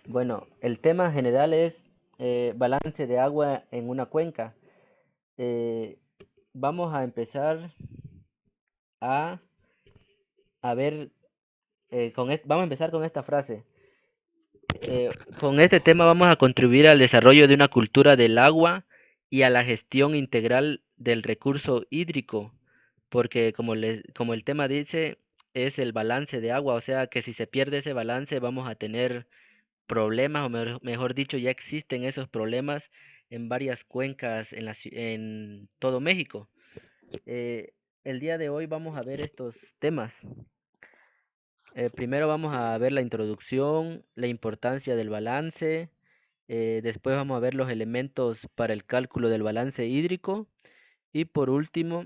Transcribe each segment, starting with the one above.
Bueno, el tema general es balance de agua en una cuenca. Eh, Vamos a empezar a, a ver, vamos a empezar con esta frase. Eh, con este tema vamos a contribuir al desarrollo de una cultura del agua y a la gestión integral del recurso hídrico, porque como el tema dice, es el balance de agua, o sea que si se pierde ese balance vamos a tener problemas, o mejor dicho, ya existen esos problemas en varias cuencas en todo México. El día de hoy vamos a ver estos temas. Primero vamos a ver la introducción, la importancia del balance, después vamos a ver los elementos para el cálculo del balance hídrico y por último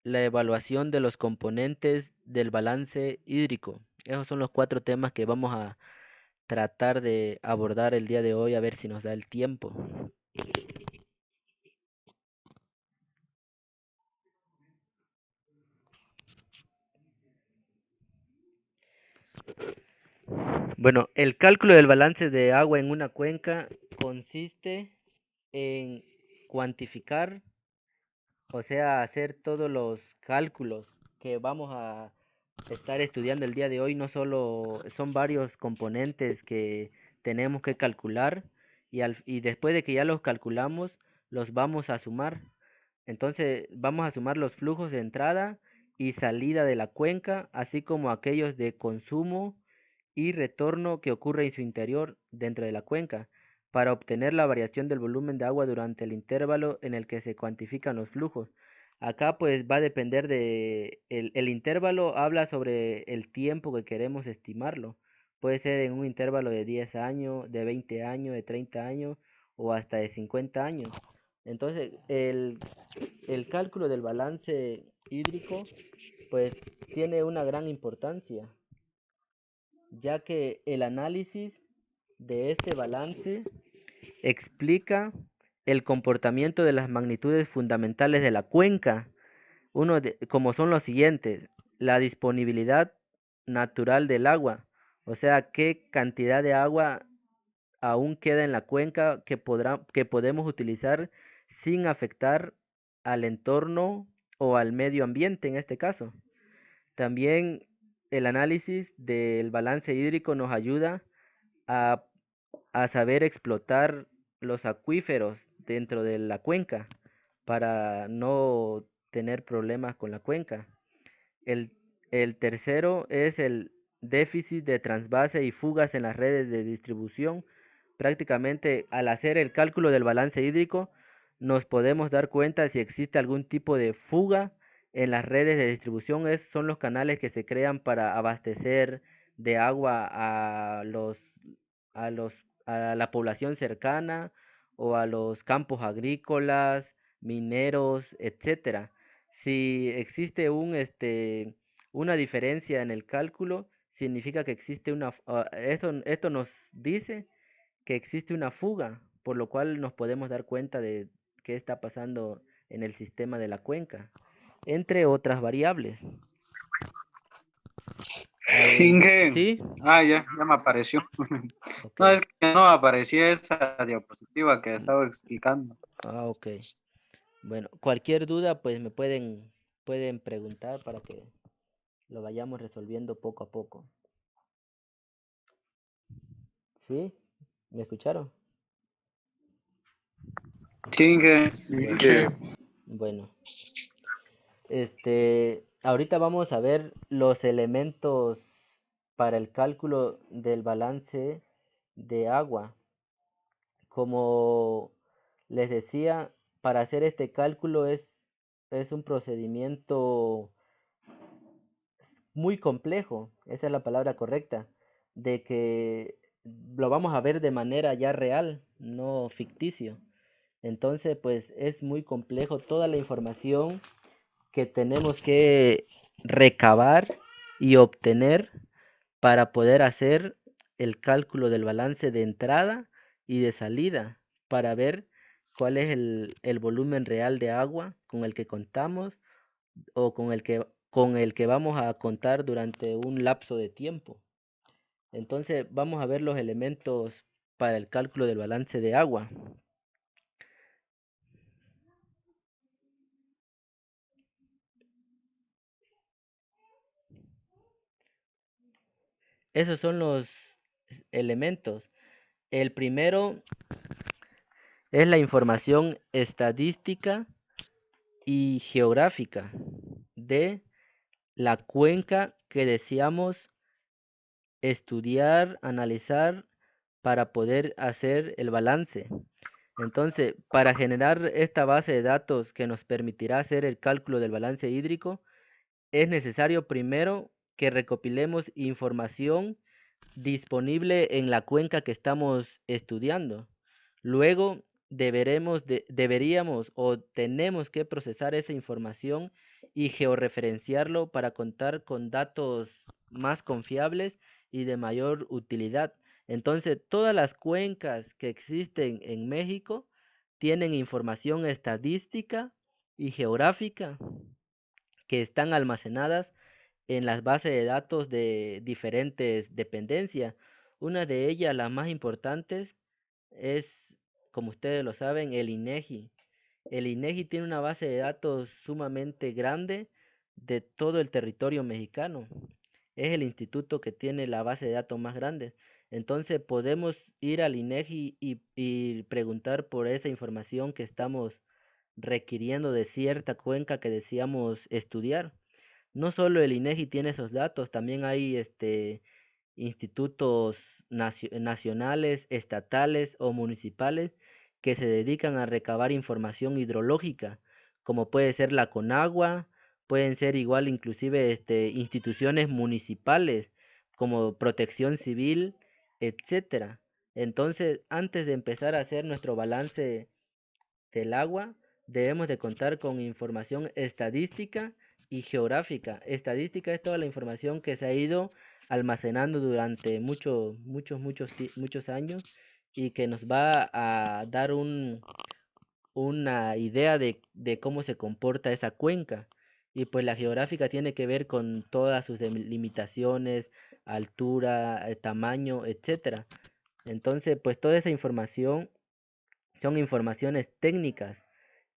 la evaluación de los componentes del balance hídrico. Esos son los cuatro temas que vamos a tratar de abordar el día de hoy a ver si nos da el tiempo. Bueno, el cálculo del balance de agua en una cuenca consiste en cuantificar, o sea, hacer todos los cálculos que vamos a estar estudiando el día de hoy. No solo son varios componentes que tenemos que calcular y después de que ya los calculamos, los vamos a sumar. Entonces vamos a sumar los flujos de entrada y salida de la cuenca, así como aquellos de consumo y retorno que ocurre en su interior dentro de la cuenca, para obtener la variación del volumen de agua durante el intervalo en el que se cuantifican los flujos. Acá pues va a depender el intervalo habla sobre el tiempo que queremos estimarlo. Puede ser en un intervalo de 10 años, de 20 años, de 30 años o hasta de 50 años. Entonces, el cálculo del balance hídrico pues tiene una gran importancia, ya que el análisis de este balance explica el comportamiento de las magnitudes fundamentales de la cuenca, como son los siguientes: la disponibilidad natural del agua, o sea, qué cantidad de agua aún queda en la cuenca que podemos utilizar sin afectar al entorno o al medio ambiente en este caso. También el análisis del balance hídrico nos ayuda a, a saber explotar los acuíferos dentro de la cuenca para no tener problemas con la cuenca. El, el tercero es el déficit de transvase y fugas en las redes de distribución. Prácticamente al hacer el cálculo del balance hídrico nos podemos dar cuenta si existe algún tipo de fuga en las redes de distribución. Son los canales que se crean para abastecer de agua a los, a la población cercana o a los campos agrícolas, mineros, etcétera. Si existe una diferencia en el cálculo, significa que existe esto nos dice que existe una fuga, por lo cual nos podemos dar cuenta de qué está pasando en el sistema de la cuenca, entre otras variables. Inge, ¿Sí? ya me apareció. Ok. No, es que no aparecía esa diapositiva que estaba explicando. Ok. Bueno, cualquier duda, pues pueden preguntar para que lo vayamos resolviendo poco a poco. ¿Sí? ¿Me escucharon? Sí, Inge, Bueno, bueno. Ahorita vamos a ver los elementos para el cálculo del balance de agua. Como les decía, para hacer este cálculo es un procedimiento muy complejo, esa es la palabra correcta, de que lo vamos a ver de manera ya real, no ficticio. Entonces, pues es muy complejo toda la información que tenemos que recabar y obtener para poder hacer el cálculo del balance de entrada y de salida, para ver cuál es el volumen real de agua con el que contamos o con el que vamos a contar durante un lapso de tiempo. Entonces vamos a ver los elementos para el cálculo del balance de agua. Esos son los elementos. El primero es la información estadística y geográfica de la cuenca que deseamos estudiar, analizar para poder hacer el balance. Entonces, para generar esta base de datos que nos permitirá hacer el cálculo del balance hídrico, es necesario primero que recopilemos información disponible en la cuenca que estamos estudiando. Luego deberíamos o tenemos que procesar esa información y georreferenciarlo para contar con datos más confiables y de mayor utilidad. Entonces, todas las cuencas que existen en México tienen información estadística y geográfica que están almacenadas en las bases de datos de diferentes dependencias. Una de ellas, las más importantes, es, como ustedes lo saben, el INEGI. El INEGI tiene una base de datos sumamente grande de todo el territorio mexicano. Es el instituto que tiene la base de datos más grande. Entonces podemos ir al INEGI y preguntar por esa información que estamos requiriendo de cierta cuenca que deseamos estudiar. No solo el INEGI tiene esos datos, también hay institutos nacionales, estatales o municipales que se dedican a recabar información hidrológica, como puede ser la Conagua, pueden ser igual inclusive instituciones municipales como Protección Civil, etcétera. Entonces, antes de empezar a hacer nuestro balance del agua, debemos de contar con información estadística y geográfica. Estadística es toda la información que se ha ido almacenando durante muchos años y que nos va a dar una idea de cómo se comporta esa cuenca. Y pues la geográfica tiene que ver con todas sus limitaciones, altura, tamaño, etcétera. Entonces, pues toda esa información son informaciones técnicas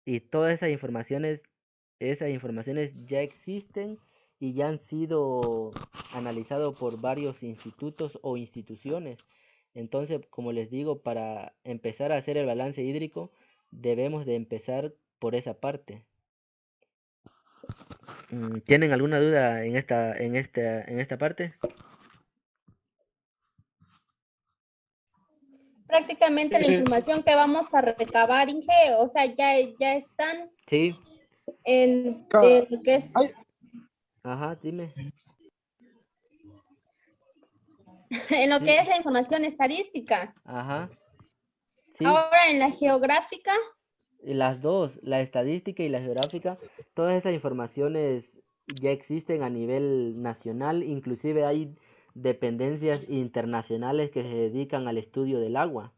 y todas esas informaciones ya existen y ya han sido analizados por varios institutos o instituciones. Entonces, como les digo, para empezar a hacer el balance hídrico, debemos de empezar por esa parte. ¿Tienen alguna duda en esta parte? Prácticamente la información que vamos a recabar, Inge, o sea, ya están Sí. en lo que es... Ajá, dime. En lo Sí. que es la información estadística. Ajá. Sí. Ahora en la geográfica. Las dos, la estadística y la geográfica, todas esas informaciones ya existen a nivel nacional, inclusive hay dependencias internacionales que se dedican al estudio del agua.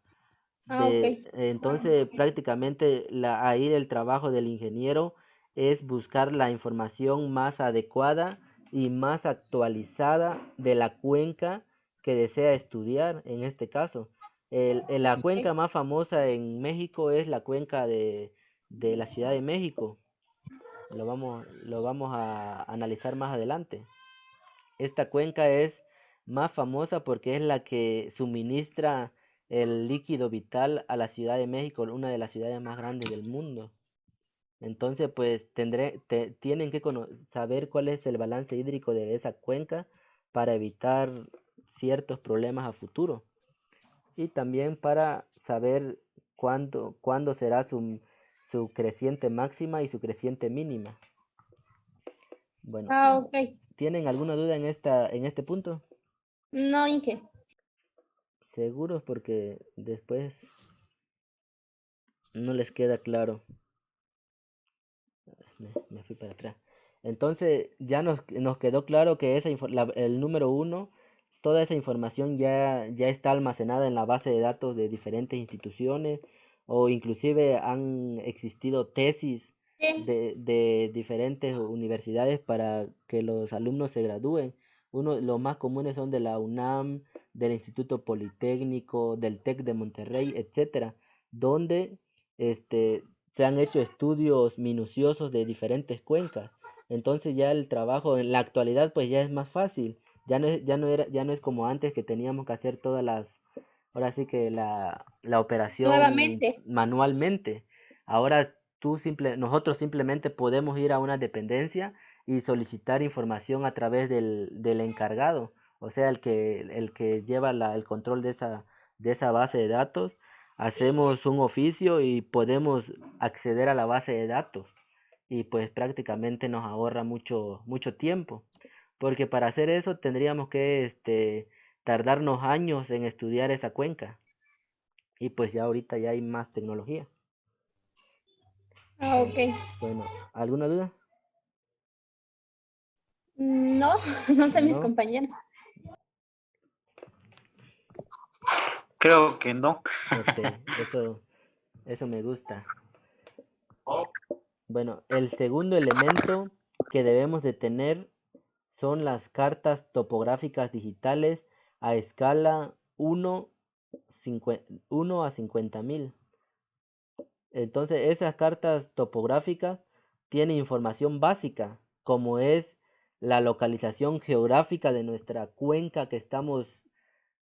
Ok. Entonces, prácticamente ahí el trabajo del ingeniero es buscar la información más adecuada y más actualizada de la cuenca que desea estudiar en este caso. La cuenca más famosa en México es la cuenca de la Ciudad de México. Lo vamos a analizar más adelante. Esta cuenca es más famosa porque es la que suministra el líquido vital a la Ciudad de México, una de las ciudades más grandes del mundo. Entonces, pues tienen que saber cuál es el balance hídrico de esa cuenca para evitar ciertos problemas a futuro. Y también para saber cuándo será su creciente máxima y su creciente mínima. Bueno, Ok. ¿tienen alguna duda en este punto? No, Inge. Seguros porque después no les queda claro. Me fui para atrás. Entonces ya nos quedó claro que el número uno, toda esa información ya está almacenada en la base de datos de diferentes instituciones o inclusive han existido tesis Sí. de diferentes universidades para que los alumnos se gradúen. los más comunes son de la UNAM, del Instituto Politécnico, del TEC de Monterrey, etcétera, donde se han hecho estudios minuciosos de diferentes cuencas. Entonces ya el trabajo en la actualidad pues ya es más fácil. Ya no es como antes que teníamos que hacer ahora sí que la operación Nuevamente. manualmente. Ahora nosotros simplemente podemos ir a una dependencia y solicitar información a través del encargado, o sea, el que lleva el control de esa base de datos. Hacemos un oficio y podemos acceder a la base de datos y pues prácticamente nos ahorra mucho, mucho tiempo, porque para hacer eso tendríamos que tardarnos años en estudiar esa cuenca y pues ya ahorita ya hay más tecnología. Ah, ok. Bueno, ¿alguna duda? No, no sé mis ¿No? compañeros. Creo que no. Ok, eso me gusta. Bueno, el segundo elemento que debemos de tener son las cartas topográficas digitales a escala 1 a 50.000. Entonces, esas cartas topográficas tienen información básica, como es la localización geográfica de nuestra cuenca que estamos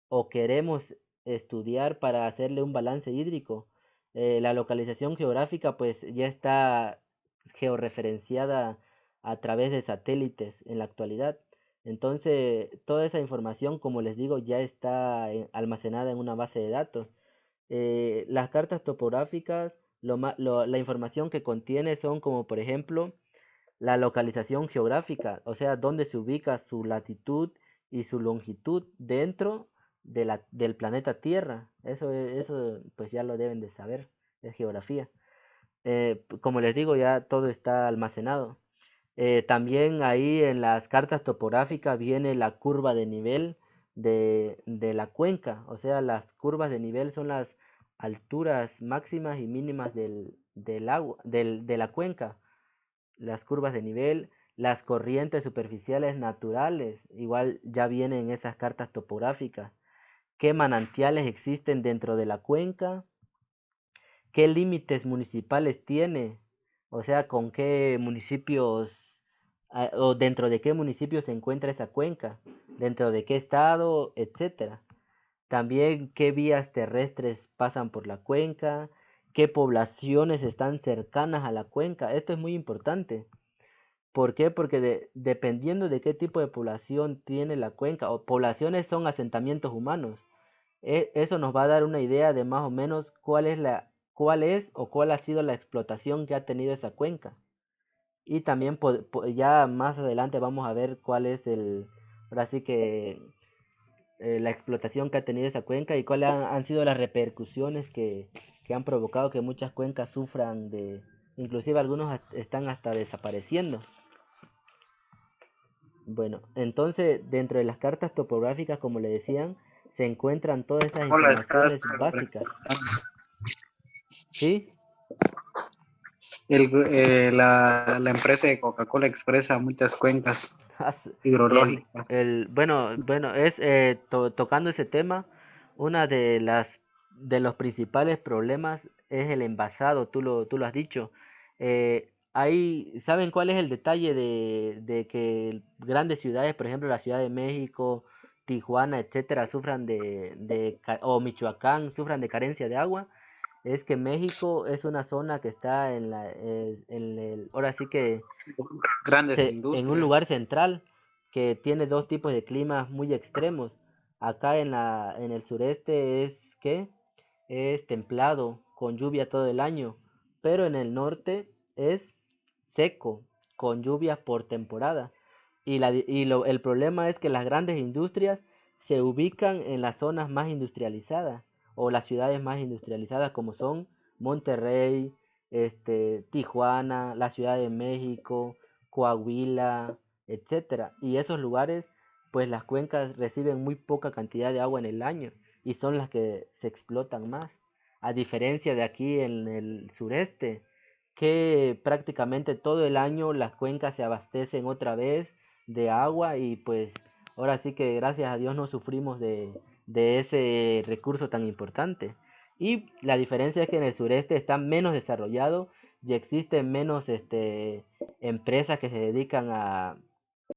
o queremos estudiar para hacerle un balance hídrico. La localización geográfica pues ya está georreferenciada a través de satélites en la actualidad. Entonces, toda esa información, como les digo, ya está almacenada en una base de datos. Las cartas topográficas, la información que contiene son como por ejemplo la localización geográfica, o sea, dónde se ubica su latitud y su longitud dentro del planeta Tierra. Eso pues ya lo deben de saber, es geografía. Como les digo, ya todo está almacenado. También ahí en las cartas topográficas viene la curva de nivel de la cuenca, o sea, las curvas de nivel son las alturas máximas y mínimas del agua, de la cuenca. Las curvas de nivel, las corrientes superficiales naturales, igual ya vienen en esas cartas topográficas. ¿Qué manantiales existen dentro de la cuenca? ¿Qué límites municipales tiene? O sea, con qué municipios o dentro de qué municipio se encuentra esa cuenca, dentro de qué estado, etcétera. También qué vías terrestres pasan por la cuenca, qué poblaciones están cercanas a la cuenca. Esto es muy importante. ¿Por qué? Porque dependiendo de qué tipo de población tiene la cuenca, o poblaciones son asentamientos humanos, eso nos va a dar una idea de más o menos cuál es o cuál ha sido la explotación que ha tenido esa cuenca. Y también ya más adelante vamos a ver cuál es ahora sí que la explotación que ha tenido esa cuenca y cuáles han sido las repercusiones que han provocado que muchas cuencas sufran inclusive algunos están hasta desapareciendo. Bueno, entonces dentro de las cartas topográficas, como le decían, se encuentran todas esas Hola, estás. informaciones básicas. ¿Sí? La empresa de Coca-Cola expresa muchas cuencas El, hidrológicas. bueno, tocando ese tema, una de los principales problemas es el envasado, tú lo has dicho. ¿Saben cuál es el detalle de que grandes ciudades, por ejemplo, la Ciudad de México, Tijuana, etcétera, o Michoacán, sufran de carencia de agua? Es que México es una zona que está ahora sí que Grandes en un lugar industrias. central que tiene dos tipos de climas muy extremos. Acá en el sureste es templado, con lluvia todo el año, pero en el norte es seco, con lluvia por temporada. El problema es que las grandes industrias se ubican en las zonas más industrializadas o las ciudades más industrializadas como son Monterrey, Tijuana, la Ciudad de México, Coahuila, etcétera. Y esos lugares, pues las cuencas reciben muy poca cantidad de agua en el año y son las que se explotan más. A diferencia de aquí en el sureste, que prácticamente todo el año las cuencas se abastecen otra vez de agua y pues Ahora sí que gracias a Dios no sufrimos de ese recurso tan importante. Y la diferencia es que en el sureste está menos desarrollado y existen menos empresas que se dedican